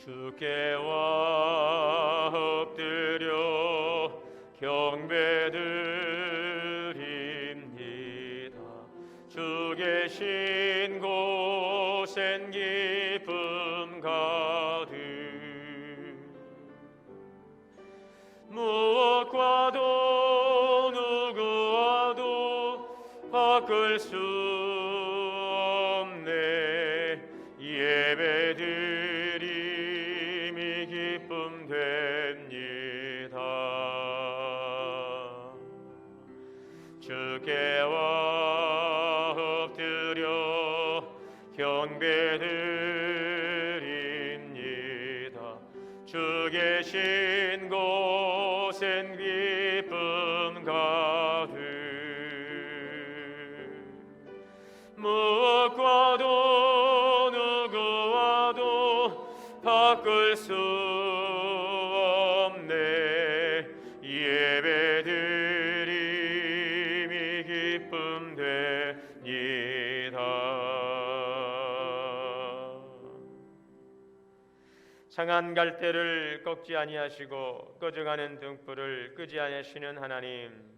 주께와 엎드려 경배드립니다. 주 계신 곳엔 기쁨 가득 무엇과도 누구와도 바꿀 수 없네. 예배드림이 기쁨 됩니다. 주께와 엎드려 경배드립니다. 주 계신 곳엔 기쁨 가득 무엇과도 누구와도 바꿀 수 없네. 예배드림이 기쁨 됩니다. 상한 갈대를 꺾지 아니하시고 꺼져가는 등불을 끄지 아니하시는 하나님,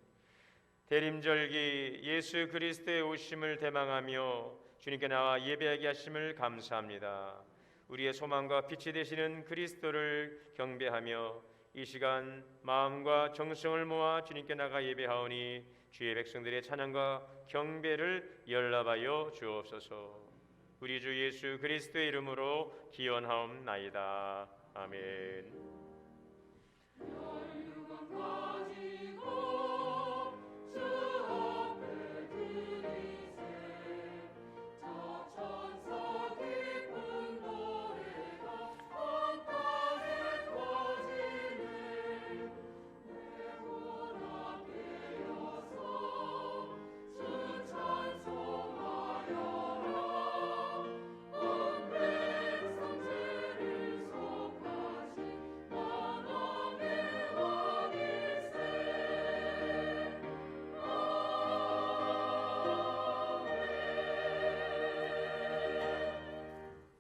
대림절기 예수 그리스도의 오심을 대망하며 주님께 나와 예배하게 하심을 감사합니다. 우리의 소망과 빛이 되시는 그리스도를 경배하며 이 시간 마음과 정성을 모아 주님께 나가 예배하오니 주의 백성들의 찬양과 경배를 연락하여 주옵소서. 우리 주 예수 그리스도의 이름으로 기원하옵나이다. 아멘.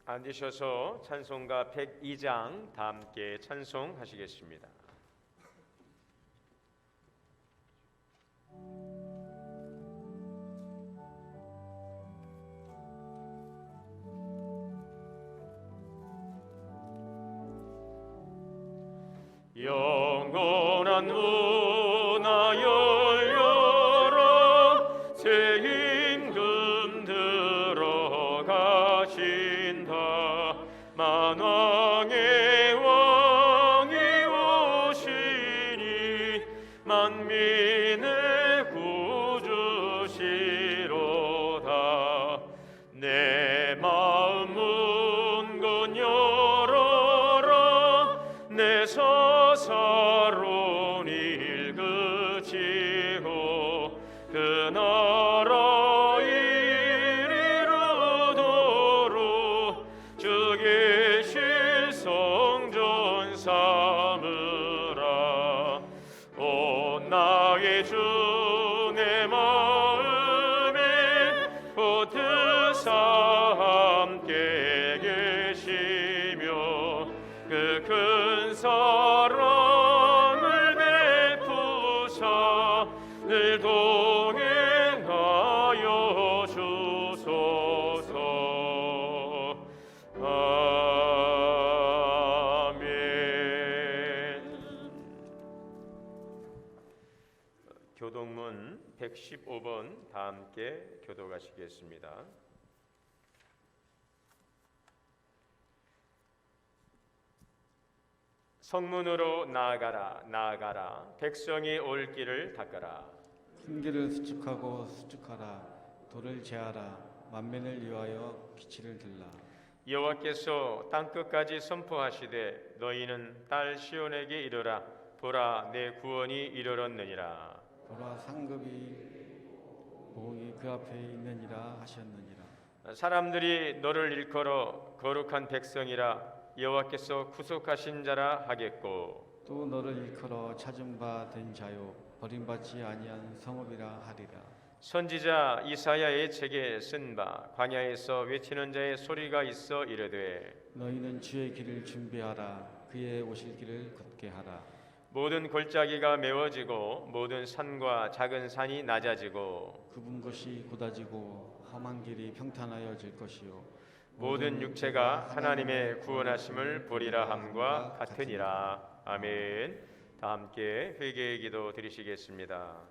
앉으셔서 찬송가 102장 다 함께 찬송하시겠습니다. 영원한 문화 열려라 새 임금 들어가신다. 만왕의 왕이 오시니 만민의 구주시로다. 내 마음 문건 열어라 내 서사론 읽으시오. 그 나라 이르도록 주 계신 성전 삼으라. 온 나의 주 내 마음에 보트사 함께 계시며 그 큰 사랑을 베푸사 늘 동행하여 주소서. 아멘. 교동문 115번 다 함께 교독하시겠습니다. 성문으로 나아가라 나아가라 백성이 올 길을 닦아라. 흉기를 수축하고 수축하라. 돌을 제하라. 만민을 위하여 기치를 들라. 여호와께서 땅끝까지 선포하시되 너희는 딸 시온에게 이르라. 보라 내 구원이 이르렀느니라. 보라 상급이 보응이 그 앞에 있느니라 하셨느니라. 사람들이 너를 일컬어 거룩한 백성이라 여호와께서 구속하신 자라 하겠고 또 너를 일컬어 찾은 바 된 자요 버림받지 아니한 성읍이라 하리라. 선지자 이사야의 책에 쓴 바 광야에서 외치는 자의 소리가 있어 이르되 너희는 주의 길을 준비하라. 그의 오실 길을 굳게 하라. 모든 골짜기가 메워지고 모든 산과 작은 산이 낮아지고 굽은 것이 곧아지고 험한 길이 평탄하여질 것이요 모든 육체가 하나님의 구원하심을 보리라 함과 같으니라. 아멘. 다 함께 회개의 기도 드리시겠습니다.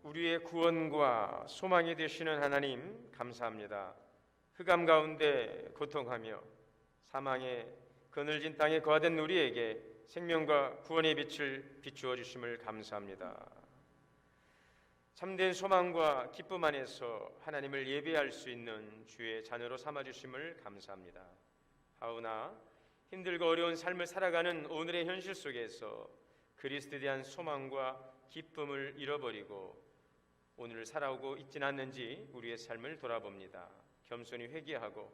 우리의 구원과 소망이 되시는 하나님 감사합니다. 흑암 가운데 고통하며 사망의 그늘진 땅에 거하던 우리에게 생명과 구원의 빛을 비추어 주심을 감사합니다. 참된 소망과 기쁨 안에서 하나님을 예배할 수 있는 주의 자녀로 삼아 주심을 감사합니다. 하오나 힘들고 어려운 삶을 살아가는 오늘의 현실 속에서 그리스도에 대한 소망과 기쁨을 잃어버리고 오늘을 살아오고 있지는 않는지 우리의 삶을 돌아봅니다. 겸손히 회개하고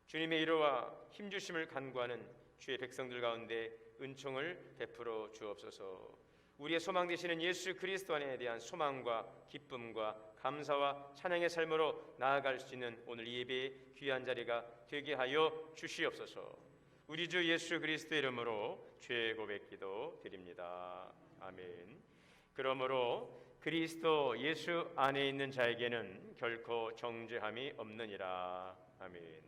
주님의 위로와 힘주심을 간구하는 주의 백성들 가운데 은총을 베풀어 주옵소서. 우리의 소망 되시는 예수 그리스도 안에 대한 소망과 기쁨과 감사와 찬양의 삶으로 나아갈 수 있는 오늘 예배의 귀한 자리가 되게 하여 주시옵소서. 우리 주 예수 그리스도의 이름으로 죄 고백기도 드립니다. 아멘. 그러므로 그리스도 예수 안에 있는 자에게는 결코 정죄함이 없느니라. 아멘.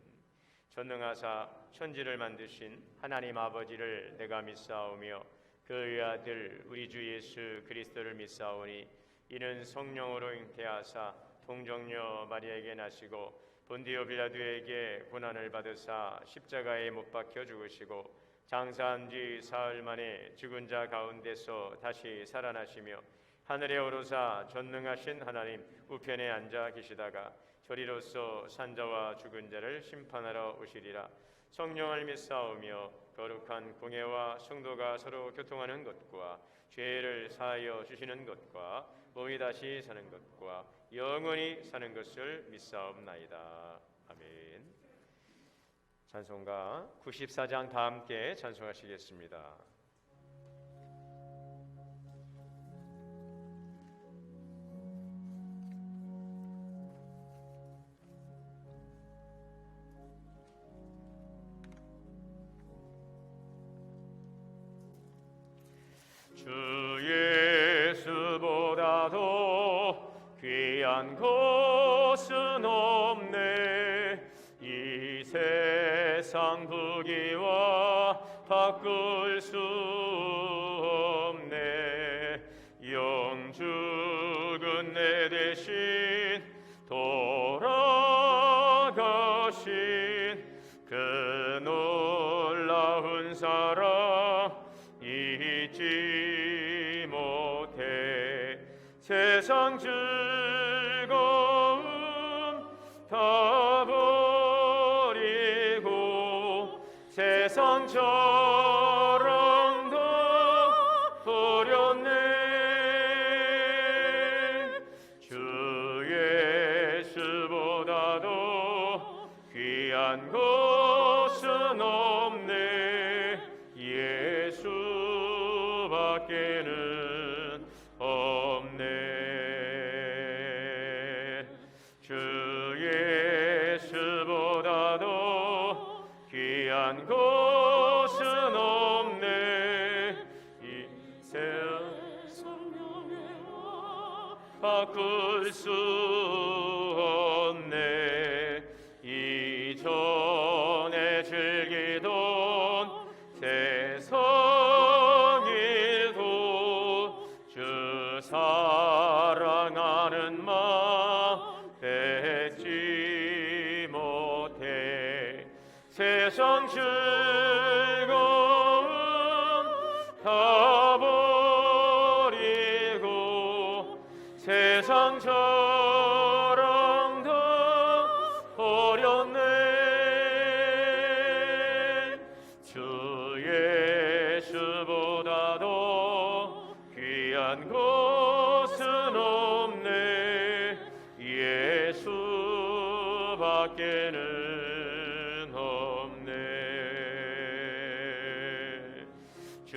전능하사 천지를 만드신 하나님 아버지를 내가 믿사오며 그의 아들 우리 주 예수 그리스도를 믿사오니 이는 성령으로 잉태하사 동정녀 마리아에게 나시고 본디오 빌라도에게 고난을 받으사 십자가에 못 박혀 죽으시고 장사한 지 사흘 만에 죽은 자 가운데서 다시 살아나시며 하늘에 오르사 전능하신 하나님 우편에 앉아 계시다가 저리로서 산자와 죽은 자를 심판하러 오시리라. 성령을 믿사오며 거룩한 공예와 성도가 서로 교통하는 것과 죄를 사하여 주시는 것과 몸이 다시 사는 것과 영원히 사는 것을 믿사옵나이다. 아멘. 찬송가 94장 다 함께 찬송하시겠습니다. 주 예수보다도 귀한 것은 없네. 이 세상 부귀와 바꿀 수 없네. 영죽은 내 대신 돌아가신 그 놀라운 사랑 잊지 못해. 세상 즐거움 다 버리고 세상 자랑도 버렸네. 주 예수보다도 귀한 것은 없네. 예수밖에는 없네. 주 예수보다도 귀한 것은 없네. 이 세상 바꿀 수 없네. 이전에 즐기던 세상 일도 주 사랑하는 마음 뺏지 못해. 세상 즐거움 다 버리고 세상 자랑 다 버렸네. 주 예수보다 더 귀한 것은 없네. 예수밖에는 없네. 주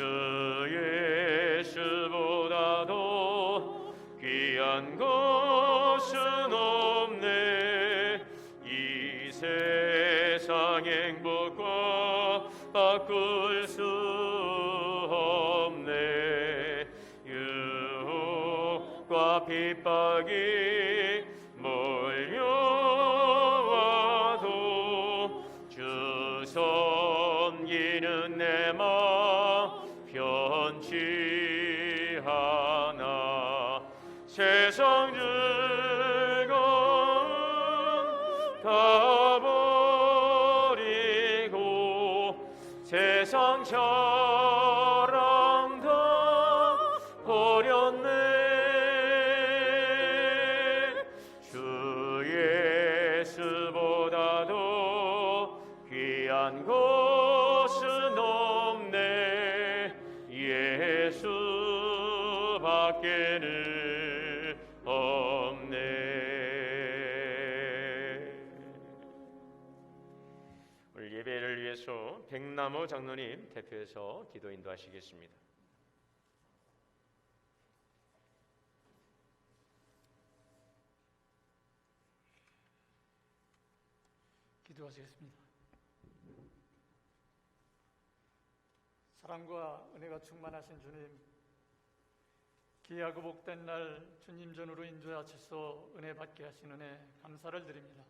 예수보다 더 귀한 것은 없네. 이 세상 행복과 바꿀 수 없네. 유혹과 핍박이 몰려와도 주 섬기는 내 마음 변치 않아. 세상 즐거움 다 버리고 세상 자랑 다 버렸네. 주 예수보다 더 귀한 것은 없네. 예수밖에는 없네. 오늘 예배를 위해서 백나무 장로님 대표해서 기도 인도하시겠습니다. 기도하시겠습니다. 사랑과 은혜가 충만하신 주님, 귀하고 복된 날 주님 전으로 인도하셔서 은혜 받게 하신 은혜 감사를 드립니다.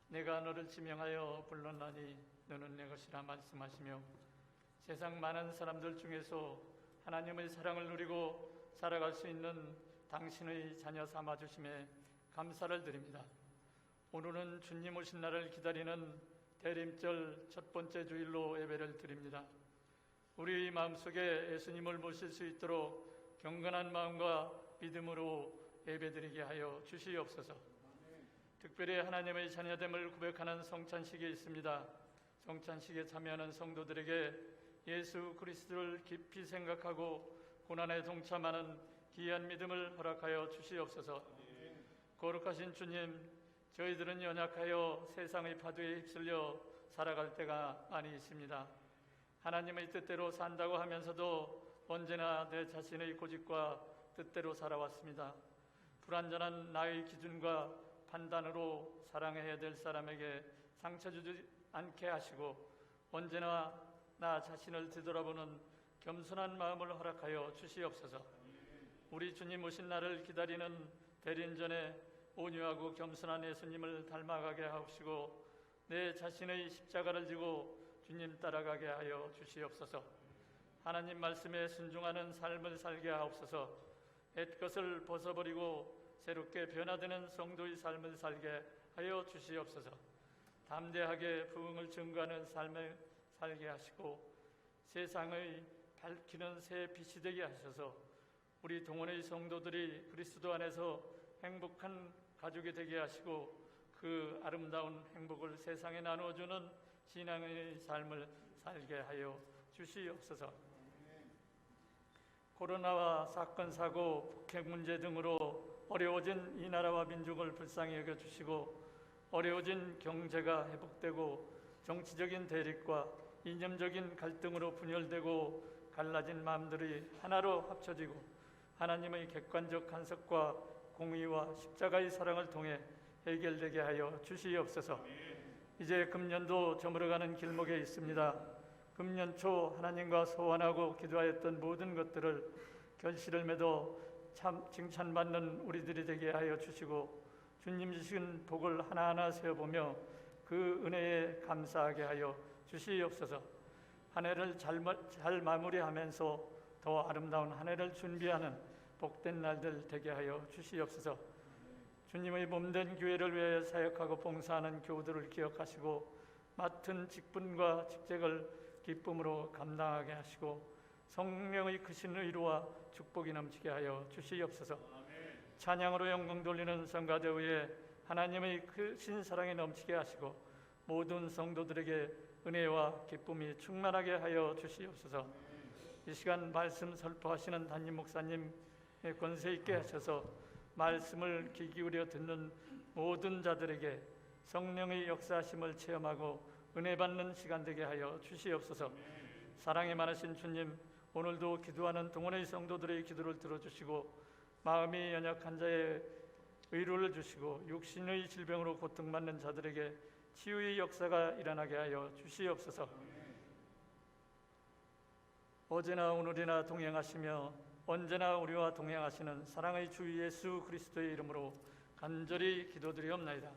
내가 너를 지명하여 불렀나니 너는 내 것이라 말씀하시며 세상 많은 사람들 중에서 하나님의 사랑을 누리고 살아갈 수 있는 당신의 자녀 삼아주심에 감사를 드립니다. 오늘은 주님 오신 날을 기다리는 대림절 첫 번째 주일로 예배를 드립니다. 우리 마음속에 예수님을 모실 수 있도록 경건한 마음과 믿음으로 예배드리게 하여 주시옵소서. 특별히 하나님의 자녀됨을 고백하는 성찬식이 있습니다. 성찬식에 참여하는 성도들에게 예수 그리스도를 깊이 생각하고 고난에 동참하는 귀한 믿음을 허락하여 주시옵소서. 거룩하신 주님, 저희들은 연약하여 세상의 파도에 휩쓸려 살아갈 때가 많이 있습니다. 하나님의 뜻대로 산다고 하면서도 언제나 내 자신의 고집과 뜻대로 살아왔습니다. 불완전한 나의 기준과 판단으로 사랑해야 될 사람에게 상처 주지 않게 하시고 언제나 나 자신을 뒤돌아보는 겸손한 마음을 허락하여 주시옵소서. 우리 주님 오신 날을 기다리는 대림전에 온유하고 겸손한 예수님을 닮아가게 하시고 내 자신의 십자가를 지고 주님 따라가게 하여 주시옵소서. 하나님 말씀에 순종하는 삶을 살게 하옵소서. 옛것을 벗어버리고 새롭게 변화되는 성도의 삶을 살게 하여 주시옵소서. 담대하게 부흥을 증거하는 삶을 살게 하시고 세상의 밝히는 새 빛이 되게 하셔서 우리 동원의 성도들이 그리스도 안에서 행복한 가족이 되게 하시고 그 아름다운 행복을 세상에 나누어주는 신앙의 삶을 살게 하여 주시옵소서. 코로나와 사건, 사고, 북핵 문제 등으로 어려워진 이 나라와 민족을 불쌍히 여겨주시고 어려워진 경제가 회복되고 정치적인 대립과 이념적인 갈등으로 분열되고 갈라진 마음들이 하나로 합쳐지고 하나님의 객관적 간섭과 공의와 십자가의 사랑을 통해 해결되게 하여 주시옵소서. 이제 금년도 저물어가는 길목에 있습니다. 금년 초 하나님과 소원하고 기도하였던 모든 것들을 결실을 맺어 참 칭찬받는 우리들이 되게 하여 주시고 주님 주신 복을 하나하나 세어보며 그 은혜에 감사하게 하여 주시옵소서. 한 해를 잘 마무리하면서 더 아름다운 한 해를 준비하는 복된 날들 되게 하여 주시옵소서. 주님의 몸된 교회를 위하여 사역하고 봉사하는 교우들을 기억하시고 맡은 직분과 직책을 기쁨으로 감당하게 하시고 성령의 크신 의로와 축복이 넘치게 하여 주시옵소서. 찬양으로 영광 돌리는 성가대 위에 하나님의 크신 사랑이 넘치게 하시고 모든 성도들에게 은혜와 기쁨이 충만하게 하여 주시옵소서. 이 시간 말씀 설포하시는 담임 목사님 권세 있게 하셔서 말씀을 귀 기울여 듣는 모든 자들에게 성령의 역사하심을 체험하고 은혜 받는 시간 되게 하여 주시옵소서. 사랑이 많으신 주님, 오늘도 기도하는 동원의 성도들의 기도를 들어주시고 마음이 연약한 자의 의로를 주시고 육신의 질병으로 고통받는 자들에게 치유의 역사가 일어나게 하여 주시옵소서. 어제나 오늘이나 동행하시며 언제나 우리와 동행하시는 사랑의 주 예수 그리스도의 이름으로 간절히 기도드리옵나이다.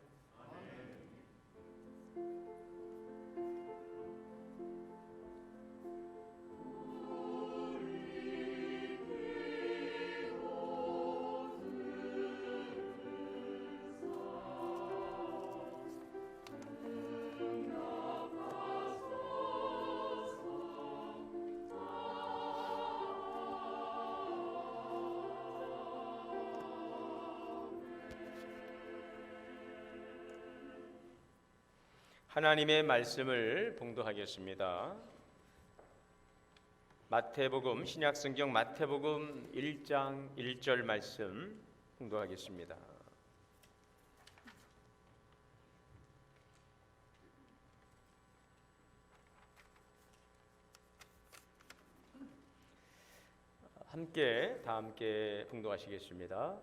하나님의 말씀을 봉독하겠습니다. 마태복음, 신약성경 마태복음 1장 1절 말씀 봉독하겠습니다. 다 함께 봉독하시겠습니다.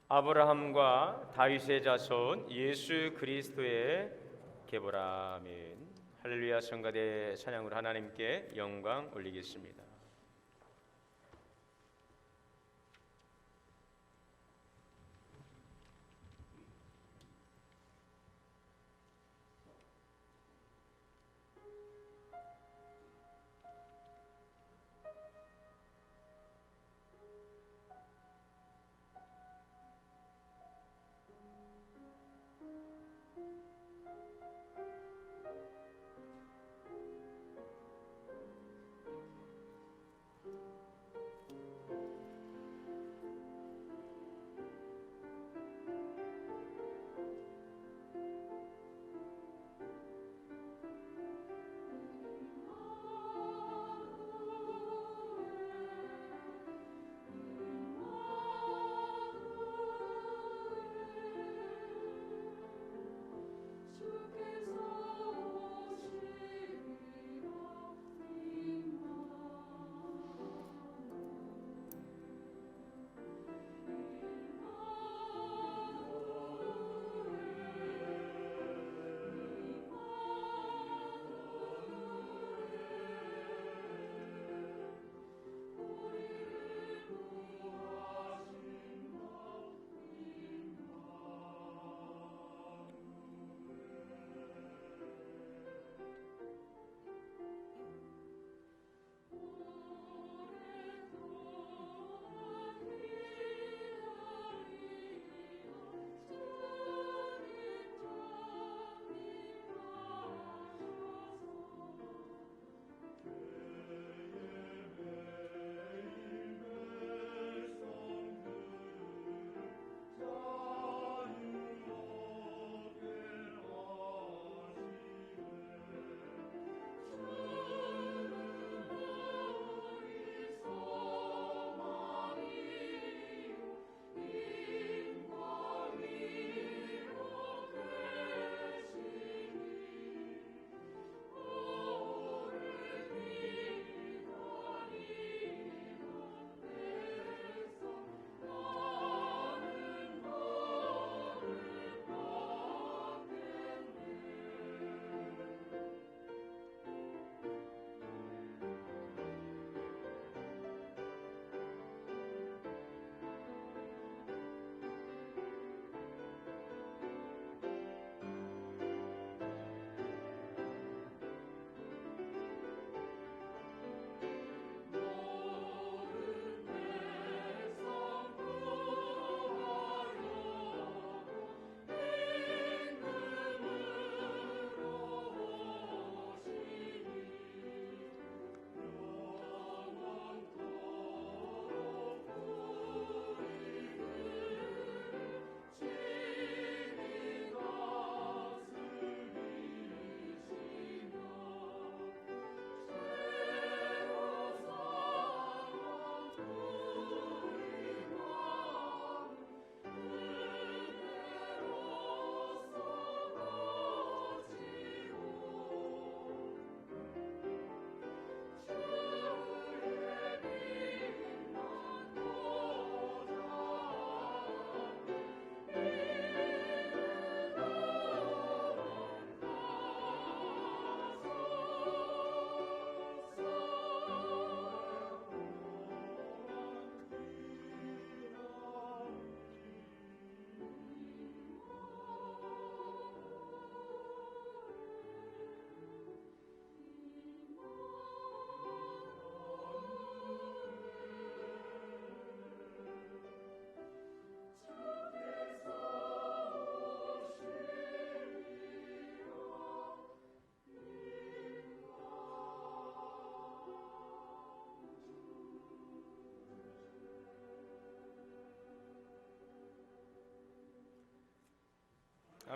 아브라함과 다윗의 자손 예수 그리스도의 계보라. 아멘. 할렐루야. 성가대 찬양으로 하나님께 영광 올리겠습니다.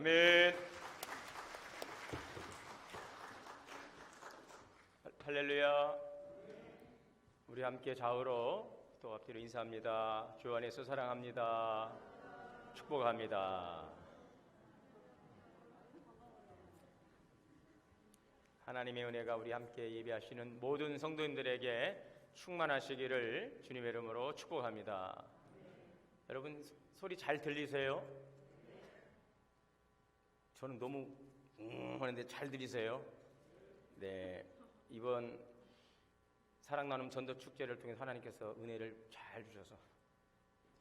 아멘. 할렐루야. 우리 함께 좌우로 또 앞뒤로 인사합니다. 주 안에서 사랑합니다. 축복합니다. 하나님의 은혜가 우리 함께 예배하시는 모든 성도님들에게 충만하시기를 주님의 이름으로 축복합니다. 여러분 소리 잘 들리세요? 저는 너무 하는데 잘 들리세요? 네, 이번 사랑 나눔 전도 축제를 통해서 하나님께서 은혜를 잘 주셔서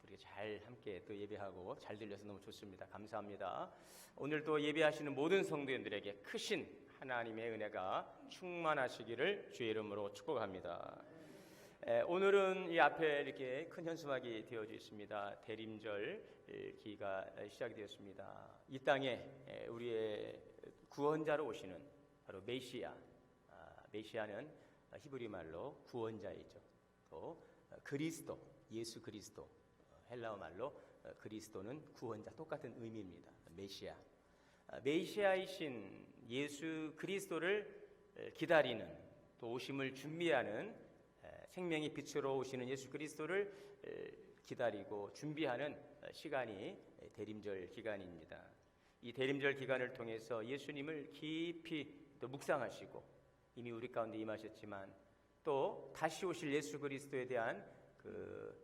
우리가 잘 함께 또 예배하고 잘 들려서 너무 좋습니다. 감사합니다. 오늘 또 예배하시는 모든 성도님들에게 크신 하나님의 은혜가 충만하시기를 주의 이름으로 축복합니다. 오늘은 이 앞에 이렇게 큰 현수막이 되어져 있습니다. 대림절 기가 시작되었습니다. 이 땅에 우리의 구원자로 오시는 바로 메시아, 메시아는 히브리 말로 구원자이죠. 또 그리스도, 예수 그리스도, 헬라어 말로 그리스도는 구원자, 똑같은 의미입니다. 메시아, 메시아이신 예수 그리스도를 기다리는, 또 오심을 준비하는, 생명의 빛으로 오시는 예수 그리스도를 기다리고 준비하는 시간이 대림절 기간입니다. 이 대림절 기간을 통해서 예수님을 깊이 또 묵상하시고, 이미 우리 가운데 임하셨지만 또 다시 오실 예수 그리스도에 대한 그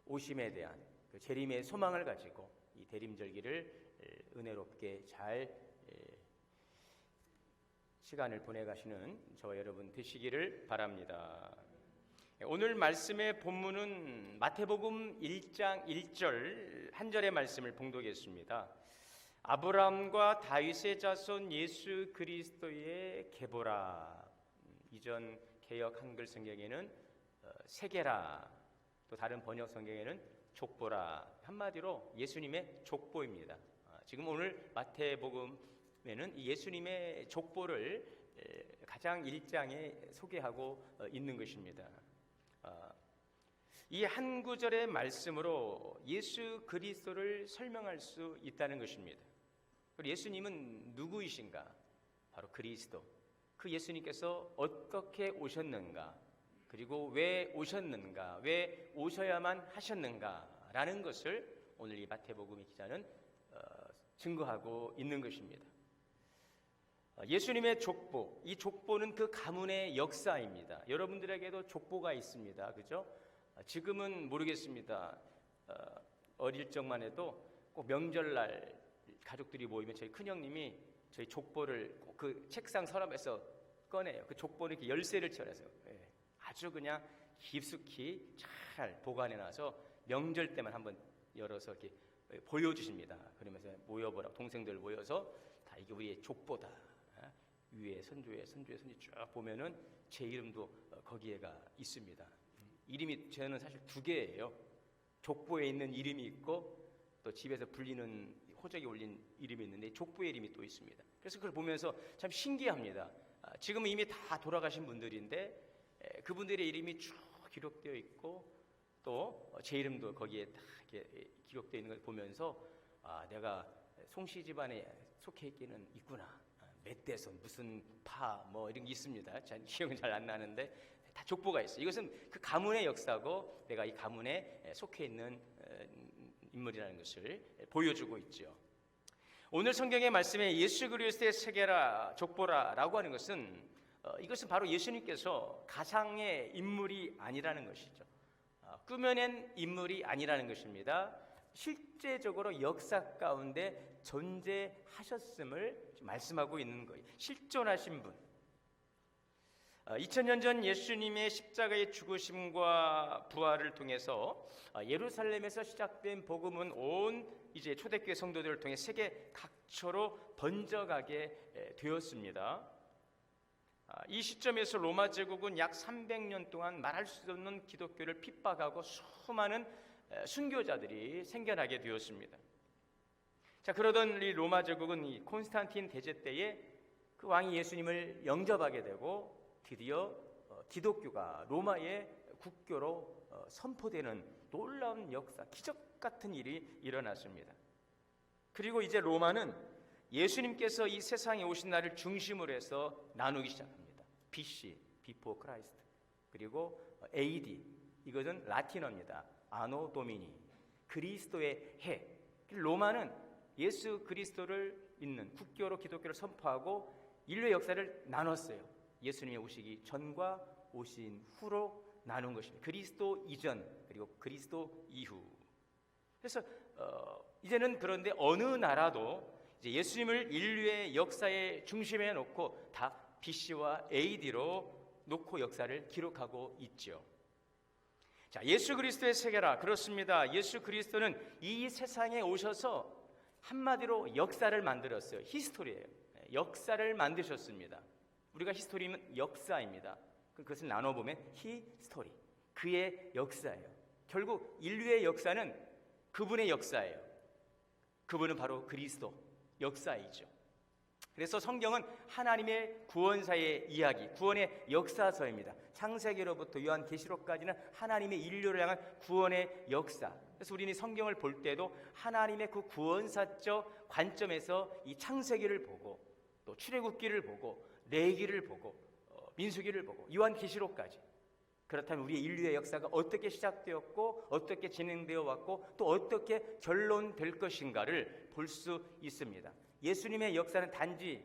오심에 대한 그 재림의 소망을 가지고 이 대림절기를 은혜롭게 잘 시간을 보내가시는 저와 여러분 되시기를 바랍니다. 오늘 말씀의 본문은 마태복음 1장 1절 한 절의 말씀을 봉독했습니다. 아브라함과 다윗의 자손 예수 그리스도의 계보라. 이전 개역 한글 성경에는 세계라, 또 다른 번역 성경에는 족보라. 한마디로 예수님의 족보입니다. 지금 오늘 마태복음에는 이 예수님의 족보를 가장 1장에 소개하고 있는 것입니다. 이 한 구절의 말씀으로 예수 그리스도를 설명할 수 있다는 것입니다. 그리고 예수님은 누구이신가? 바로 그리스도. 그 예수님께서 어떻게 오셨는가? 그리고 왜 오셨는가? 왜 오셔야만 하셨는가? 라는 것을 오늘 이 마태복음의 기자는 증거하고 있는 것입니다. 예수님의 족보, 이 족보는 그 가문의 역사입니다. 여러분들에게도 족보가 있습니다. 그죠? 지금은 모르겠습니다. 어릴 적만 해도 꼭 명절날 가족들이 모이면 저희 큰형님이 저희 족보를 꼭 그 책상 서랍에서 꺼내요. 그 족보는 이렇게 열쇠를 쳐내서 아주 그냥 깊숙이 잘 보관해놔서 명절 때만 한번 열어서 이렇게 보여주십니다. 그러면서 모여보라, 동생들 모여서 다 이게 우리의 족보다. 위에 선조의 선조 쭉 보면은 제 이름도 거기에가 있습니다. 이름이 저는 사실 2개예요. 족보에 있는 이름이 있고 또 집에서 불리는 호적에 올린 이름이 있는데 족보의 이름이 또 있습니다. 그래서 그걸 보면서 참 신기합니다. 지금은 이미 다 돌아가신 분들인데 그분들의 이름이 쭉 기록되어 있고 또 제 이름도 거기에 다 이렇게 기록되어 있는 걸 보면서 내가 송씨 집안에 속해 있기는 있구나. 멧돼선 무슨 파 뭐 이런 게 있습니다. 기억은 잘 안 나는데 다 족보가 있어요. 이것은 그 가문의 역사고 내가 이 가문에 속해 있는 인물이라는 것을 보여주고 있죠. 오늘 성경의 말씀에 예수 그리스도의 세계라, 족보라라고 하는 것은 이것은 바로 예수님께서 가상의 인물이 아니라는 것이죠. 꾸며낸 인물이 아니라는 것입니다. 실제적으로 역사 가운데 존재하셨음을 말씀하고 있는 거예요. 실존하신 분. 2000년 전 예수님의 십자가의 죽으심과 부활을 통해서 예루살렘에서 시작된 복음은 온 이제 초대교회 성도들을 통해 세계 각처로 번져가게 되었습니다. 이 시점에서 로마 제국은 약 300년 동안 말할 수 없는 기독교를 핍박하고 수많은 순교자들이 생겨나게 되었습니다. 자, 그러던 이 로마 제국은 이 콘스탄틴 대제 때에 그 왕이 예수님을 영접하게 되고 드디어 기독교가 로마의 국교로 선포되는 놀라운 역사, 기적 같은 일이 일어났습니다. 그리고 이제 로마는 예수님께서 이 세상에 오신 날을 중심으로 해서 나누기 시작합니다. BC, Before Christ, 그리고 AD, 이것은 라틴어입니다. 아노 도미니, 그리스도의 해. 로마는 예수 그리스도를 믿는 국교로 기독교를 선포하고 인류의 역사를 나눴어요. 예수님이 오시기 전과 오신 후로 나눈 것입니다. 그리스도 이전 그리고 그리스도 이후. 그래서 이제는 그런데 어느 나라도 이제 예수님을 인류의 역사의 중심에 놓고 다 BC와 AD로 놓고 역사를 기록하고 있죠. 자, 예수 그리스도의 세계라. 그렇습니다. 예수 그리스도는 이 세상에 오셔서 한마디로 역사를 만들었어요. 히스토리예요. 역사를 만드셨습니다. 우리가 히스토리면 역사입니다. 그것을 나눠보면 히스토리, 그의 역사예요. 결국 인류의 역사는 그분의 역사예요. 그분은 바로 그리스도 역사이죠. 그래서 성경은 하나님의 구원사의 이야기, 구원의 역사서입니다. 창세기로부터 요한계시록까지는 하나님의 인류를 향한 구원의 역사. 그래서 우리는 성경을 볼 때도 하나님의 그 구원사적 관점에서 이 창세기를 보고 또 출애굽기를 보고 레위기를 보고 민수기를 보고 요한계시록까지. 그렇다면 우리의 인류의 역사가 어떻게 시작되었고 어떻게 진행되어 왔고 또 어떻게 결론될 것인가를 볼 수 있습니다. 예수님의 역사는 단지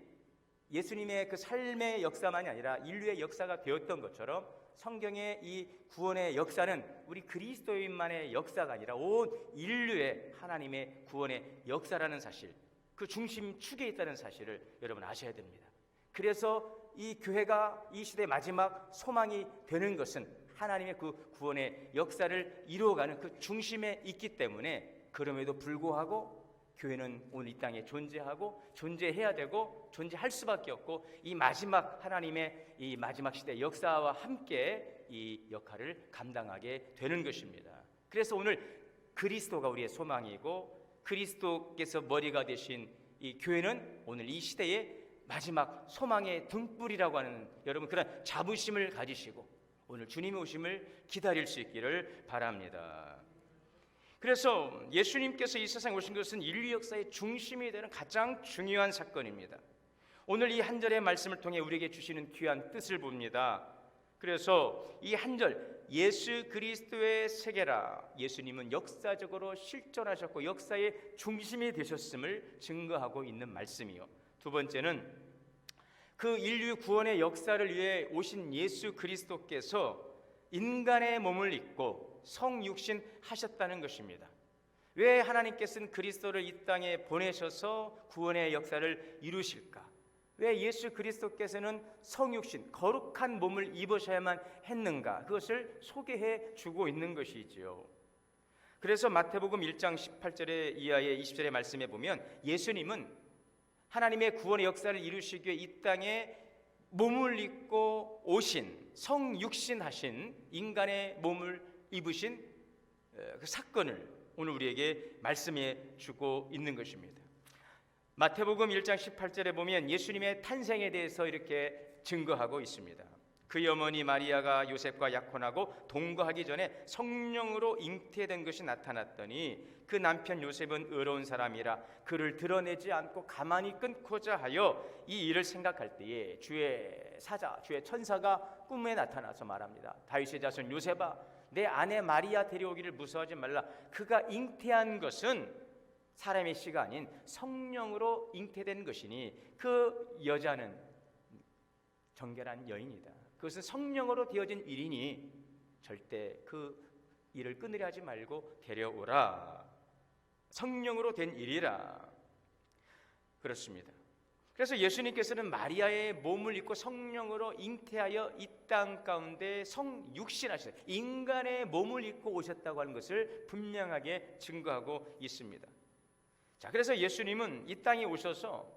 예수님의 그 삶의 역사만이 아니라 인류의 역사가 되었던 것처럼 성경의 이 구원의 역사는 우리 그리스도인만의 역사가 아니라 온 인류의 하나님의 구원의 역사라는 사실, 그 중심축에 있다는 사실을 여러분 아셔야 됩니다. 그래서 이 교회가 이 시대의 마지막 소망이 되는 것은 하나님의 그 구원의 역사를 이루어가는 그 중심에 있기 때문에 그럼에도 불구하고 교회는 오늘 이 땅에 존재하고 존재해야 되고 존재할 수밖에 없고 이 마지막 하나님의 이 마지막 시대 역사와 함께 이 역할을 감당하게 되는 것입니다. 그래서 오늘 그리스도가 우리의 소망이고 그리스도께서 머리가 되신 이 교회는 오늘 이 시대의 마지막 소망의 등불이라고 하는 여러분 그런 자부심을 가지시고 오늘 주님의 오심을 기다릴 수 있기를 바랍니다. 그래서 예수님께서 이 세상에 오신 것은 인류 역사의 중심이 되는 가장 중요한 사건입니다. 오늘 이 한 절의 말씀을 통해 우리에게 주시는 귀한 뜻을 봅니다. 그래서 이 한 절 예수 그리스도의 세계라, 예수님은 역사적으로 실존하셨고 역사의 중심이 되셨음을 증거하고 있는 말씀이요. 두 번째는 그 인류 구원의 역사를 위해 오신 예수 그리스도께서 인간의 몸을 입고 성육신 하셨다는 것입니다. 왜 하나님께서는 그리스도를 이 땅에 보내셔서 구원의 역사를 이루실까? 왜 예수 그리스도께서는 성육신, 거룩한 몸을 입으셔야만 했는가? 그것을 소개해 주고 있는 것이지요. 그래서 마태복음 1장 18절에 이하의 20절의 말씀에 보면 예수님은 하나님의 구원의 역사를 이루시기 위해 이 땅에 몸을 입고 오신 성육신하신 인간의 몸을 입으신 그 사건을 오늘 우리에게 말씀해 주고 있는 것입니다. 마태복음 1장 18절에 보면 예수님의 탄생에 대해서 이렇게 증거하고 있습니다. 그의 어머니 마리아가 요셉과 약혼하고 동거하기 전에 성령으로 잉태된 것이 나타났더니 그 남편 요셉은 의로운 사람이라 그를 드러내지 않고 가만히 끊고자 하여 이 일을 생각할 때에 주의 사자, 주의 천사가 꿈에 나타나서 말합니다. 다윗의 자손 요셉아, 내 아내 마리아 데려오기를 무서워하지 말라. 그가 잉태한 것은 사람의 씨가 아닌 성령으로 잉태된 것이니 그 여자는 정결한 여인이다. 그것은 성령으로 되어진 일이니 절대 그 일을 끊으려 하지 말고 데려오라. 성령으로 된 일이라. 그렇습니다. 그래서 예수님께서는 마리아의 몸을 입고 성령으로 잉태하여 이 땅 가운데 성육신하셨어요. 인간의 몸을 입고 오셨다고 하는 것을 분명하게 증거하고 있습니다. 자, 그래서 예수님은 이 땅에 오셔서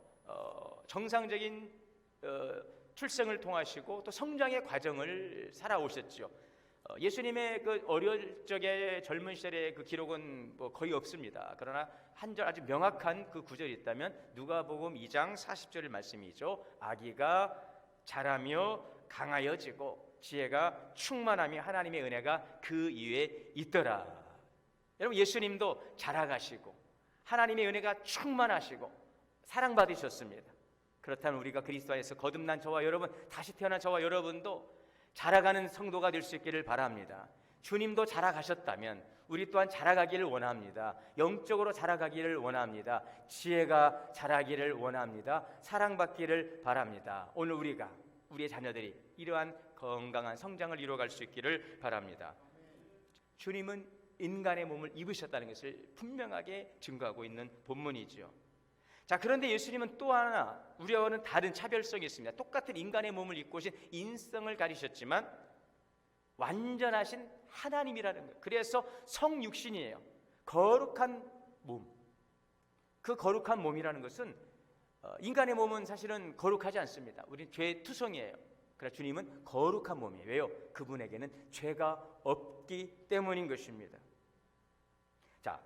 정상적인 출생을 통하시고 또 성장의 과정을 살아오셨죠. 예수님의 그 어릴 적의 젊은 시절의 그 기록은 뭐 거의 없습니다. 그러나 한 절 아주 명확한 그 구절이 있다면 누가복음 2장 40절의 말씀이죠. 아기가 자라며 강하여지고 지혜가 충만하며 하나님의 은혜가 그 위에 있더라. 여러분 예수님도 자라가시고 하나님의 은혜가 충만하시고 사랑받으셨습니다. 그렇다면 우리가 그리스도 안에서 거듭난 저와 여러분, 다시 태어난 저와 여러분도 자라가는 성도가 될 수 있기를 바랍니다. 주님도 자라가셨다면 우리 또한 자라가기를 원합니다. 영적으로 자라가기를 원합니다. 지혜가 자라기를 원합니다. 사랑받기를 바랍니다. 오늘 우리의 자녀들이 이러한 건강한 성장을 이루어갈 수 있기를 바랍니다. 주님은 인간의 몸을 입으셨다는 것을 분명하게 증거하고 있는 본문이죠. 자, 그런데 예수님은 또 하나 우리와는 다른 차별성이 있습니다. 똑같은 인간의 몸을 입고 오신 인성을 가리셨지만 완전하신 하나님이라는 거예요. 그래서 성육신이에요. 거룩한 몸. 그 거룩한 몸이라는 것은 인간의 몸은 사실은 거룩하지 않습니다. 우리는 죄의 투성이에요. 그러나 주님은 거룩한 몸이에요. 왜요? 그분에게는 죄가 없기 때문인 것입니다. 자,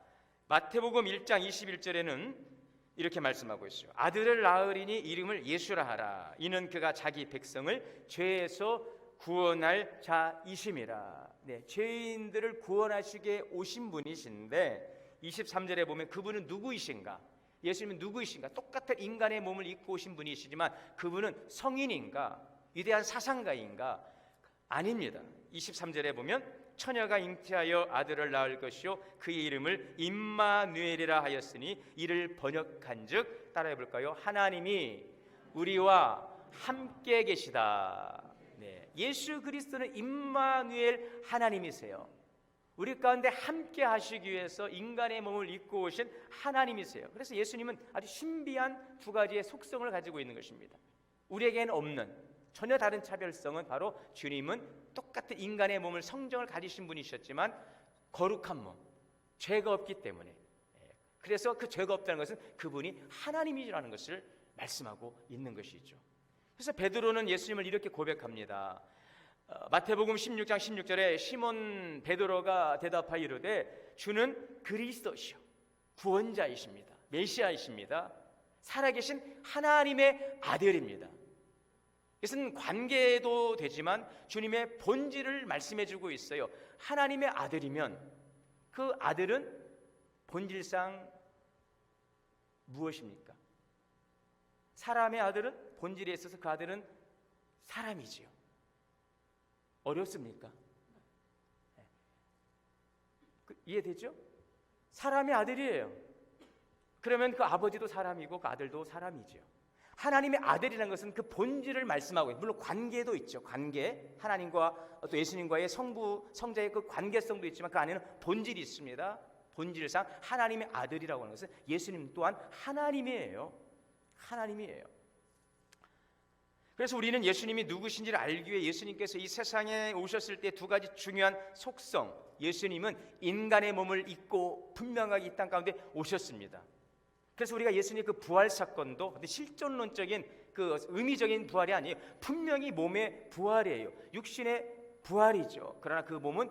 마태복음 1장 21절에는 이렇게 말씀하고 있어요. 아들을 낳으리니 이름을 예수라 하라. 이는 그가 자기 백성을 죄에서 구원할 자이심이라. 네, 죄인들을 구원하시게 오신 분이신데 23절에 보면 그분은 누구이신가? 예수님은 누구이신가? 똑같은 인간의 몸을 입고 오신 분이시지만 그분은 성인인가? 위대한 사상가인가? 아닙니다. 23절에 보면 처녀가 잉태하여 아들을 낳을 것이요 그의 이름을 임마누엘이라 하였으니 이를 번역한즉 따라해 볼까요? 하나님이 우리와 함께 계시다. 네, 예수 그리스도는 임마누엘 하나님이세요. 우리 가운데 함께 하시기 위해서 인간의 몸을 입고 오신 하나님이세요. 그래서 예수님은 아주 신비한 두 가지의 속성을 가지고 있는 것입니다. 우리에게는 없는 전혀 다른 차별성은 바로 주님은 똑같은 인간의 몸을 성정을 가지신 분이셨지만 거룩한 몸, 죄가 없기 때문에, 그래서 그 죄가 없다는 것은 그분이 하나님이라는 것을 말씀하고 있는 것이죠. 그래서 베드로는 예수님을 이렇게 고백합니다. 마태복음 16장 16절에 시몬 베드로가 대답하여 이르되 주는 그리스도시요 구원자이십니다. 메시아이십니다. 살아계신 하나님의 아들입니다. 이것은 관계도 되지만 주님의 본질을 말씀해주고 있어요. 하나님의 아들이면 그 아들은 본질상 무엇입니까? 사람의 아들은 본질에 있어서 그 아들은 사람이지요. 어렵습니까? 이해되죠? 사람의 아들이에요. 그러면 그 아버지도 사람이고 그 아들도 사람이죠. 하나님의 아들이라는 것은 그 본질을 말씀하고 있어요. 물론 관계도 있죠. 관계, 하나님과 또 예수님과의 성부, 성자의 그 관계성도 있지만 그 안에는 본질이 있습니다. 본질상 하나님의 아들이라고 하는 것은 예수님 또한 하나님이에요. 하나님이에요. 그래서 우리는 예수님이 누구신지를 알기 위해 예수님께서 이 세상에 오셨을 때 두 가지 중요한 속성, 예수님은 인간의 몸을 입고 분명하게 이 땅 가운데 오셨습니다. 그래서 우리가 예수님의 그 부활 사건도 실존론적인 그 의미적인 부활이 아니에요. 분명히 몸의 부활이에요. 육신의 부활이죠. 그러나 그 몸은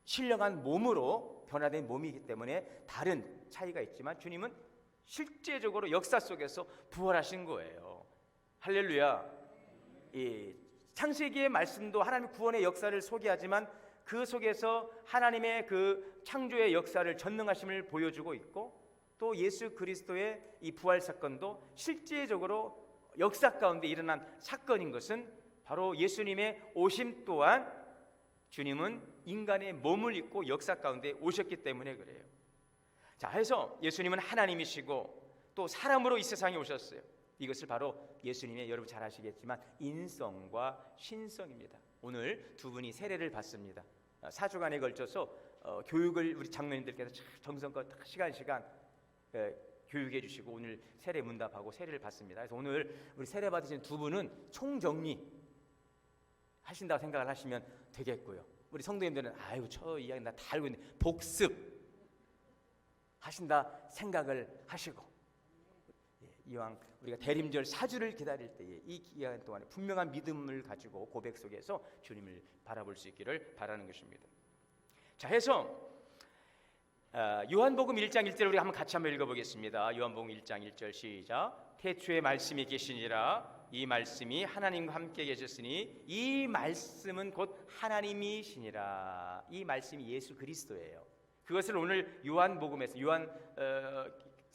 신령한 몸으로 변화된 몸이기 때문에 다른 차이가 있지만 주님은 실제적으로 역사 속에서 부활하신 거예요. 할렐루야. 이 창세기의 말씀도 하나님의 구원의 역사를 소개하지만 그 속에서 하나님의 그 창조의 역사를 전능하심을 보여주고 있고 또 예수 그리스도의 이 부활 사건도 실제적으로 역사 가운데 일어난 사건인 것은 바로 예수님의 오심 또한 주님은 인간의 몸을 입고 역사 가운데 오셨기 때문에 그래요. 자, 해서 예수님은 하나님이시고 또 사람으로 이 세상에 오셨어요. 이것을 바로 예수님의 여러분 잘 아시겠지만 인성과 신성입니다. 오늘 두 분이 세례를 받습니다. 4주간에 걸쳐서 교육을 우리 장로님들께서 정성껏 시간 교육해 주시고 오늘 세례 문답하고 세례를 받습니다. 그래서 오늘 우리 세례 받으신 두 분은 총정리 하신다고 생각을 하시면 되겠고요. 우리 성도님들은 아유 저 이야기 나 다 알고 있는데 복습 하신다 생각을 하시고 이왕 우리가 대림절 4주를 기다릴 때에 이 기간 동안에 분명한 믿음을 가지고 고백 속에서 주님을 바라볼 수 있기를 바라는 것입니다. 자, 해서 요한복음 1장 1절 우리 같이 한번 읽어보겠습니다. 요한복음 1장 1절 시작. 태초에 말씀이 계시니라. 이 말씀이 하나님과 함께 계셨으니 이 말씀은 곧 하나님이시니라. 이 말씀이 예수 그리스도예요. 그것을 오늘 요한복음에서 요한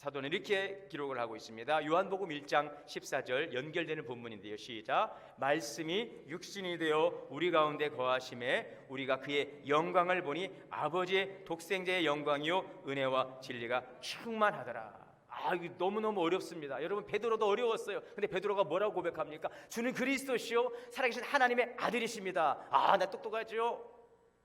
사도는 이렇게 기록을 하고 있습니다. 요한복음 1장 14절 연결되는 본문인데요. 시작. 말씀이 육신이 되어 우리 가운데 거하심에 우리가 그의 영광을 보니 아버지의 독생자의 영광이요 은혜와 진리가 충만하더라. 이거 너무너무 어렵습니다. 여러분, 베드로도 어려웠어요. 근데 베드로가 뭐라고 고백합니까? 주는 그리스도시요 살아계신 하나님의 아들이십니다. 나 똑똑하죠?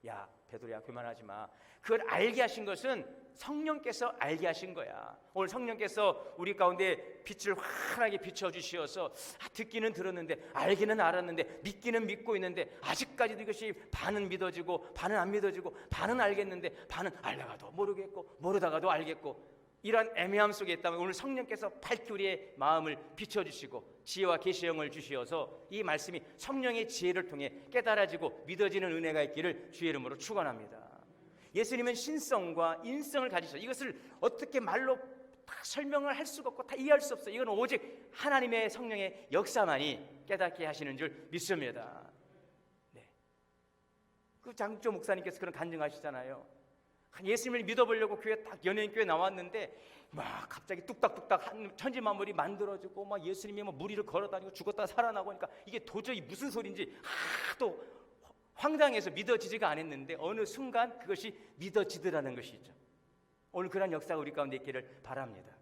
야, 베드로야, 그만하지 마. 그걸 알게 하신 것은 성령께서 알게 하신 거야. 오늘 성령께서 우리 가운데 빛을 환하게 비춰주시어서 듣기는 들었는데, 알기는 알았는데, 믿기는 믿고 있는데, 아직까지도 이것이 반은 믿어지고 반은 안 믿어지고, 반은 알겠는데 반은 알다가도 모르겠고 모르다가도 알겠고, 이러한 애매함 속에 있다면 오늘 성령께서 밝히 우리의 마음을 비춰주시고 지혜와 계시의 영을 주시어서 이 말씀이 성령의 지혜를 통해 깨달아지고 믿어지는 은혜가 있기를 주의 이름으로 축원합니다. 예수님은 신성과 인성을 가지셔서 이것을 어떻게 말로 다 설명을 할 수가 없고 다 이해할 수 없어요. 이건 오직 하나님의 성령의 역사만이 깨닫게 하시는 줄 믿습니다. 네. 그 장국조 목사님께서 그런 간증하시잖아요. 예수님을 믿어보려고 교회 딱 연예인교회 나왔는데 막 갑자기 뚝딱뚝딱 한 천지만물이 만들어지고 막 예수님이 뭐 무리를 걸어다니고 죽었다가 살아나고 하니까 이게 도저히 무슨 소리인지 하도 황당해서 믿어지지가 않았는데 어느 순간 그것이 믿어지더라는 것이죠. 오늘 그런 역사가 우리 가운데 있기를 바랍니다.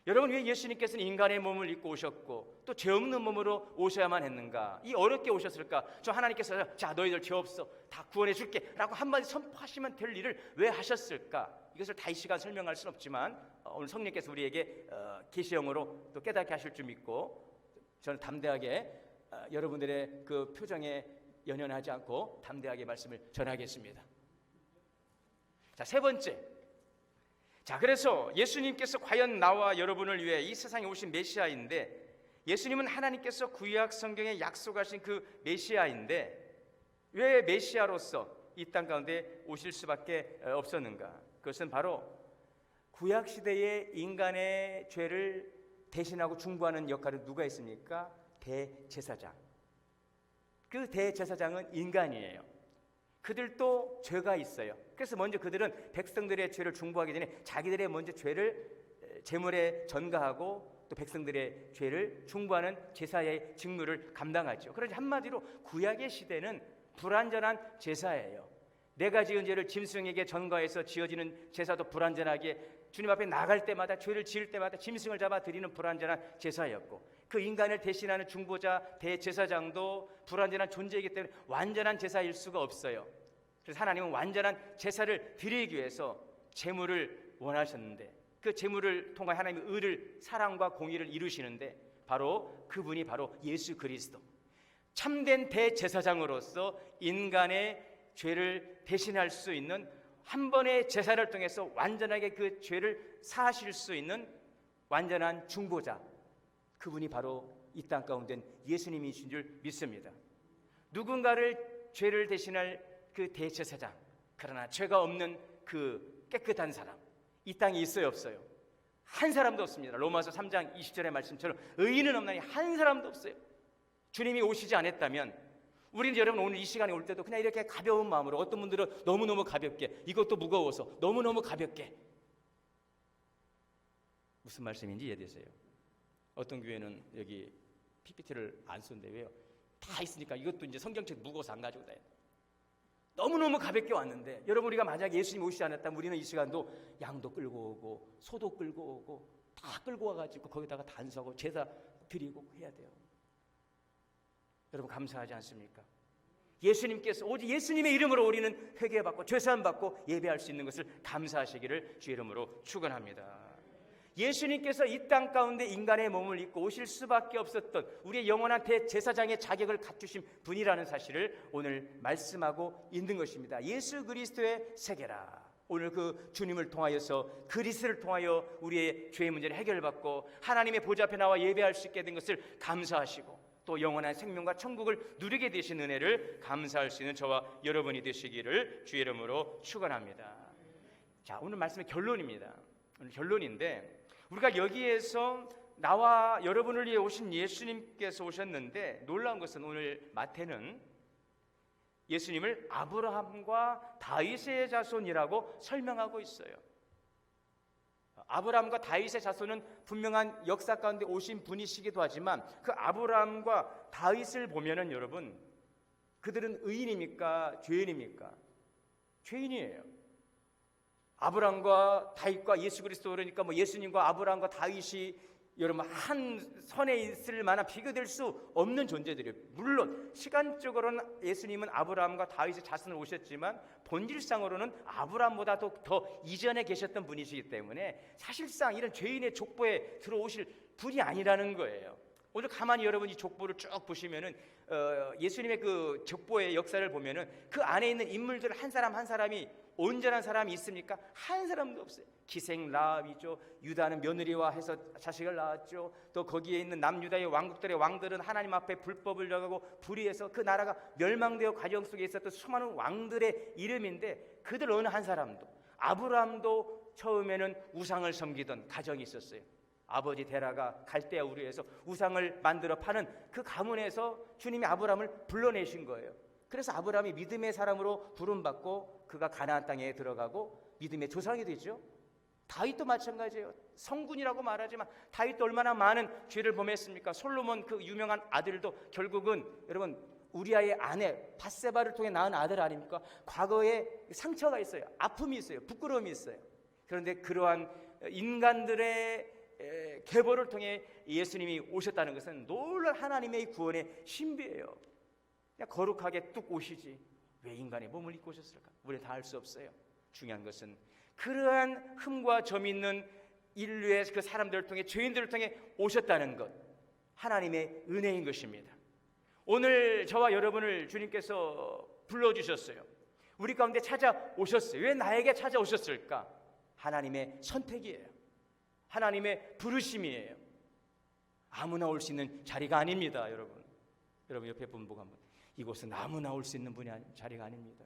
여러분, 왜 예수님께서는 인간의 몸을 입고 오셨고 또 죄 없는 몸으로 오셔야만 했는가? 이 어렵게 오셨을까? 저 하나님께서 자, 너희들 죄 없어, 다 구원해 줄게 라고 한마디 선포하시면 될 일을 왜 하셨을까? 이것을 다 이 시간 설명할 수는 없지만 오늘 성령께서 우리에게 계시형으로 또 깨닫게 하실 줄 믿고 저는 담대하게 여러분들의 그 표정에 연연하지 않고 담대하게 말씀을 전하겠습니다. 자, 세 번째. 자, 그래서 예수님께서 과연 나와 여러분을 위해 이 세상에 오신 메시아인데, 예수님은 하나님께서 구약 성경에 약속하신 그 메시아인데 왜 메시아로서 이 땅 가운데 오실 수밖에 없었는가? 그것은 바로 구약 시대의 인간의 죄를 대신하고 중보하는 역할을 누가 했습니까? 대제사장. 그 대제사장은 인간이에요. 그들도 죄가 있어요. 그래서 먼저 그들은 백성들의 죄를 중보하기 전에 자기들의 먼저 죄를 제물에 전가하고 또 백성들의 죄를 중보하는 제사의 직무를 감당하죠. 그러니 한마디로 구약의 시대는 불완전한 제사예요. 내가 지은 죄를 짐승에게 전가해서 지어지는 제사도 불완전하게 주님 앞에 나갈 때마다 죄를 지을 때마다 짐승을 잡아 드리는 불완전한 제사였고, 그 인간을 대신하는 중보자 대제사장도 불완전한 존재이기 때문에 완전한 제사일 수가 없어요. 그래서 하나님은 완전한 제사를 드리기 위해서 제물을 원하셨는데, 그 제물을 통해 하나님의 의를, 사랑과 공의를 이루시는데 바로 그분이 바로 예수 그리스도, 참된 대제사장으로서 인간의 죄를 대신할 수 있는, 한 번의 제사를 통해서 완전하게 그 죄를 사하실 수 있는 완전한 중보자, 그분이 바로 이 땅 가운데 예수님이신 줄 믿습니다. 누군가를 죄를 대신할 그 대제사장, 그러나 죄가 없는 그 깨끗한 사람, 이 땅에 있어요, 없어요? 한 사람도 없습니다. 로마서 3장 20절의 말씀처럼 의인은 없나니 한 사람도 없어요. 주님이 오시지 않았다면 우리는 여러분 오늘 이 시간에 올 때도 그냥 이렇게 가벼운 마음으로, 어떤 분들은 너무너무 가볍게, 이것도 무거워서 너무너무 가볍게, 무슨 말씀인지 이해되세요? 어떤 교회는 여기 PPT를 안 쓰는데 왜요? 다 있으니까 이것도 이제 성경책 무거워서 안 가지고 다녀요. 너무너무 가볍게 왔는데, 여러분, 우리가 만약에 예수님 오시지 않았다면 우리는 이 시간도 양도 끌고 오고 소도 끌고 오고 다 끌고 와가지고 거기다가 단수하고 제사 드리고 해야 돼요. 여러분, 감사하지 않습니까? 예수님께서 오직 예수님의 이름으로 우리는 회개받고 죄사함 받고 예배할 수 있는 것을 감사하시기를 주 이름으로 축원합니다. 예수님께서 이 땅 가운데 인간의 몸을 입고 오실 수밖에 없었던 우리의 영원한 대제사장의 자격을 갖추신 분이라는 사실을 오늘 말씀하고 있는 것입니다. 예수 그리스도의 세계라. 오늘 그 주님을 통하여서, 그리스도를 통하여 우리의 죄의 문제를 해결받고 하나님의 보좌 앞에 나와 예배할 수 있게 된 것을 감사하시고, 또 영원한 생명과 천국을 누리게 되신 은혜를 감사할 수 있는 저와 여러분이 되시기를 주의 이름으로 축원합니다. 자, 오늘 말씀의 결론입니다. 오늘 결론인데, 우리가 여기에서 나와 여러분을 위해 오신 예수님께서 오셨는데, 놀라운 것은 오늘 마태는 예수님을 아브라함과 다윗의 자손이라고 설명하고 있어요. 아브라함과 다윗의 자손은 분명한 역사 가운데 오신 분이시기도 하지만 그 아브라함과 다윗을 보면은 여러분, 그들은 의인입니까? 죄인입니까? 죄인이에요. 아브라함과 다윗과 예수 그리스도, 그러니까 뭐 예수님과 아브라함과 다윗이 여러분 한 선에 있을 만한 비교될 수 없는 존재들이에요. 물론 시간적으로는 예수님은 아브라함과 다윗의 자손으로 오셨지만 본질상으로는 아브라함보다도 더 이전에 계셨던 분이시기 때문에 사실상 이런 죄인의 족보에 들어오실 분이 아니라는 거예요. 오늘 가만히 여러분 이 족보를 쭉 보시면은 예수님의 그 족보의 역사를 보면은 그 안에 있는 인물들 한 사람 한 사람이 온전한 사람이 있습니까? 한 사람도 없어요. 기생 라합이죠. 유다는 며느리와 해서 자식을 낳았죠. 또 거기에 있는 남유다의 왕국들의 왕들은 하나님 앞에 불법을 정하고 불의해서 그 나라가 멸망되어 과정 속에 있었던 수많은 왕들의 이름인데 그들 어느 한 사람도, 아브라함도 처음에는 우상을 섬기던 가정이 있었어요. 아버지 데라가 갈대아 우르에서 우상을 만들어 파는 그 가문에서 주님이 아브라함을 불러내신 거예요. 그래서 아브라함이 믿음의 사람으로 부름받고 그가 가나안 땅에 들어가고 믿음의 조상이 되죠. 다윗도 마찬가지예요. 성군이라고 말하지만 다윗도 얼마나 많은 죄를 범했습니까? 솔로몬 그 유명한 아들도 결국은 여러분 우리아의 아내 밧세바를 통해 낳은 아들 아닙니까? 과거에 상처가 있어요. 아픔이 있어요. 부끄러움이 있어요. 그런데 그러한 인간들의 계보를 통해 예수님이 오셨다는 것은 놀랄 하나님의 구원의 신비예요. 그냥 거룩하게 뚝 오시지 왜 인간의 몸을 입고 오셨을까? 우리는 다 알 수 없어요. 중요한 것은 그러한 흠과 점 있는 인류의 그 사람들을 통해, 죄인들을 통해 오셨다는 것, 하나님의 은혜인 것입니다. 오늘 저와 여러분을 주님께서 불러주셨어요. 우리 가운데 찾아오셨어요. 왜 나에게 찾아오셨을까? 하나님의 선택이에요. 하나님의 부르심이에요. 아무나 올 수 있는 자리가 아닙니다. 여러분 옆에 분 보고 한번, 이곳은 아무나 올 수 있는 자리가 아닙니다.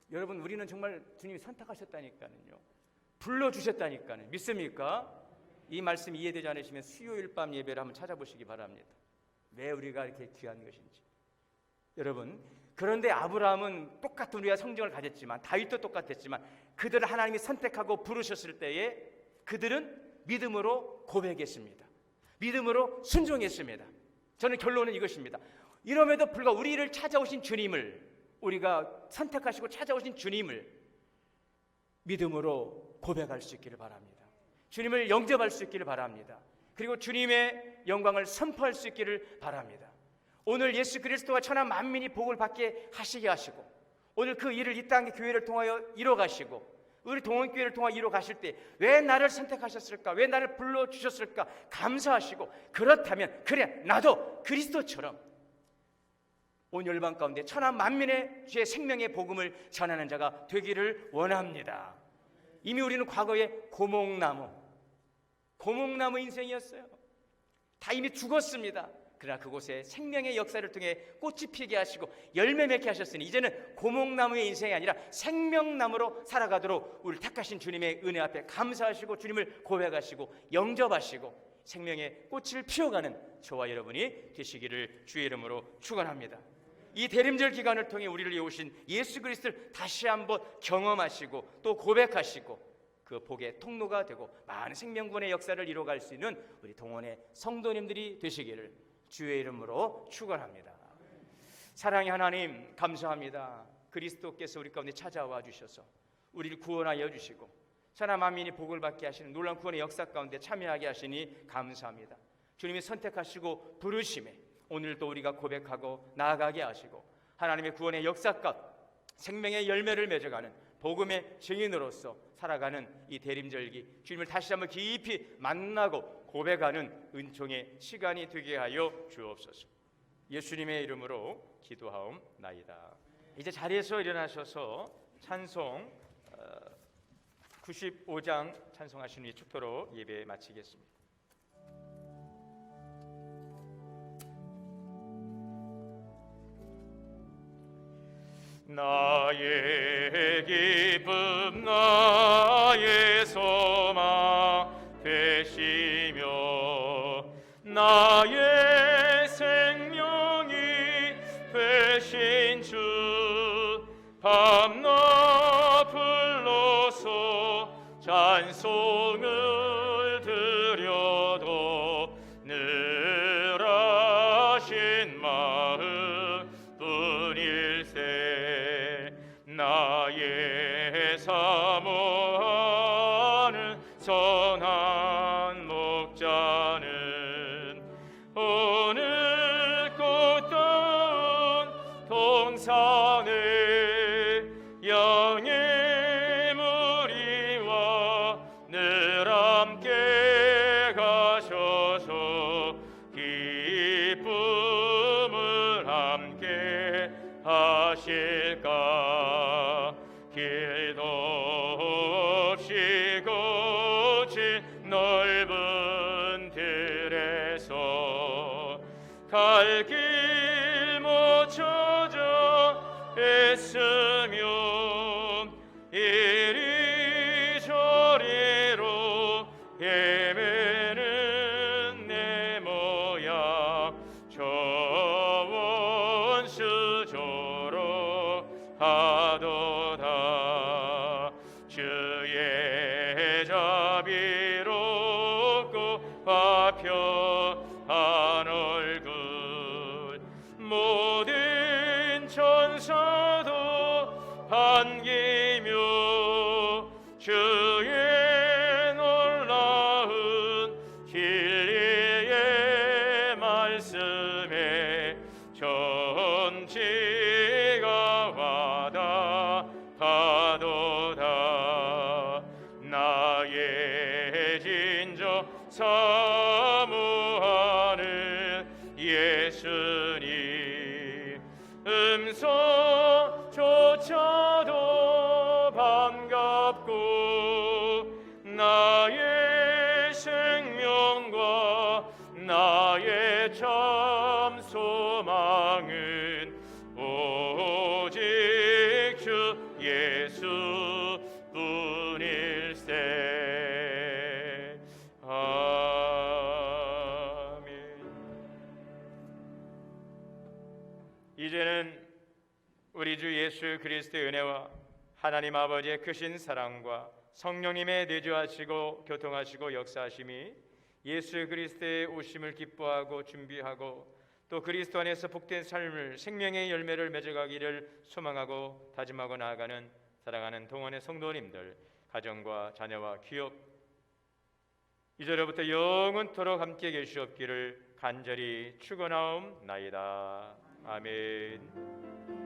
여러분, 우리는 정말 주님이 선택하셨다니까요. 불러주셨다니까요. 믿습니까? 이 말씀 이해되지 않으시면 수요일 밤 예배를 한번 찾아보시기 바랍니다. 왜 우리가 이렇게 귀한 것인지. 여러분, 그런데 아브라함은 똑같은 우리가 성경을 가졌지만, 다윗도 똑같았지만 그들을 하나님이 선택하고 부르셨을 때에 그들은 믿음으로 고백했습니다. 믿음으로 순종했습니다. 저는 결론은 이것입니다. 이럼에도 불구하고 우리를 찾아오신 주님을, 우리가 선택하시고 찾아오신 주님을 믿음으로 고백할 수 있기를 바랍니다. 주님을 영접할 수 있기를 바랍니다. 그리고 주님의 영광을 선포할 수 있기를 바랍니다. 오늘 예수 그리스도와 천하 만민이 복을 받게 하시게 하시고, 오늘 그 일을 이 땅의 교회를 통하여 이뤄가시고, 우리 동원교회를 통하여 이뤄가실 때 왜 나를 선택하셨을까? 왜 나를 불러주셨을까? 감사하시고, 그렇다면 그래 나도 그리스도처럼 온 열방 가운데 천하 만민의 주의 생명의 복음을 전하는 자가 되기를 원합니다. 이미 우리는 과거에 고목나무 인생이었어요. 다 이미 죽었습니다. 그러나 그곳에 생명의 역사를 통해 꽃이 피게 하시고 열매 맺게 하셨으니 이제는 고목나무의 인생이 아니라 생명나무로 살아가도록 우리를 택하신 주님의 은혜 앞에 감사하시고 주님을 고백하시고 영접하시고 생명의 꽃을 피워가는 저와 여러분이 되시기를 주의 이름으로 축원합니다. 이 대림절 기간을 통해 우리를 이루신 예수 그리스도를 다시 한번 경험하시고 또 고백하시고 그 복의 통로가 되고 많은 생명군의 역사를 이뤄갈 수 있는 우리 동원의 성도님들이 되시기를 주의 이름으로 축원합니다. 사랑의 하나님, 감사합니다. 그리스도께서 우리 가운데 찾아와 주셔서 우리를 구원하여 주시고 천하 만민이 복을 받게 하시는 놀라운 구원의 역사 가운데 참여하게 하시니 감사합니다. 주님이 선택하시고 부르심에 오늘도 우리가 고백하고 나아가게 하시고 하나님의 구원의 역사가 생명의 열매를 맺어가는 복음의 증인으로서 살아가는 이 대림절기 주님을 다시 한번 깊이 만나고 고백하는 은총의 시간이 되게 하여 주옵소서. 예수님의 이름으로 기도하옵나이다. 이제 자리에서 일어나셔서 찬송 95장 찬송하시는 이 축도로 예배 마치겠습니다. 나의 기쁨 나의 소망 되시며 나의 생명이 되신 주 밤낮 찬송을 드려도 늘 하신 마음 뿐일세. 나의 사모하는 선한 목자는 오늘 꽃다운 동산에 양의 무리와 늘 함께 가셔서 기쁨을 함께 하실까. 길도 없이 거친 넓은 들에서 갈 길 못 찾아 애쓰며 이리저리로 헤매는 내 모양 저 원수 조로 하도다. 주의 자비롭고 화평한 얼굴 모든 천사도 반기며 주의 놀라운 진리의 말씀에 전지가 와닿아도다. 나의 진정 사모하는 예수님 음성조차도 반갑고 나의 생명과 나의 참 소망은 오직 주 예수 뿐일세. 아멘. 이제는 우리 주 예수 그리스도의 은혜와 하나님 아버지의 크신 사랑과 성령님의 내주하시고 교통하시고 역사하심이 예수 그리스도의 오심을 기뻐하고 준비하고 또 그리스도 안에서 복된 삶을 생명의 열매를 맺어가기를 소망하고 다짐하고 나아가는 사랑하는 동원의 성도님들, 가정과 자녀와 기업 이제로부터 영원토록 함께 계시옵기를 간절히 축원하옵나이다. 아멘.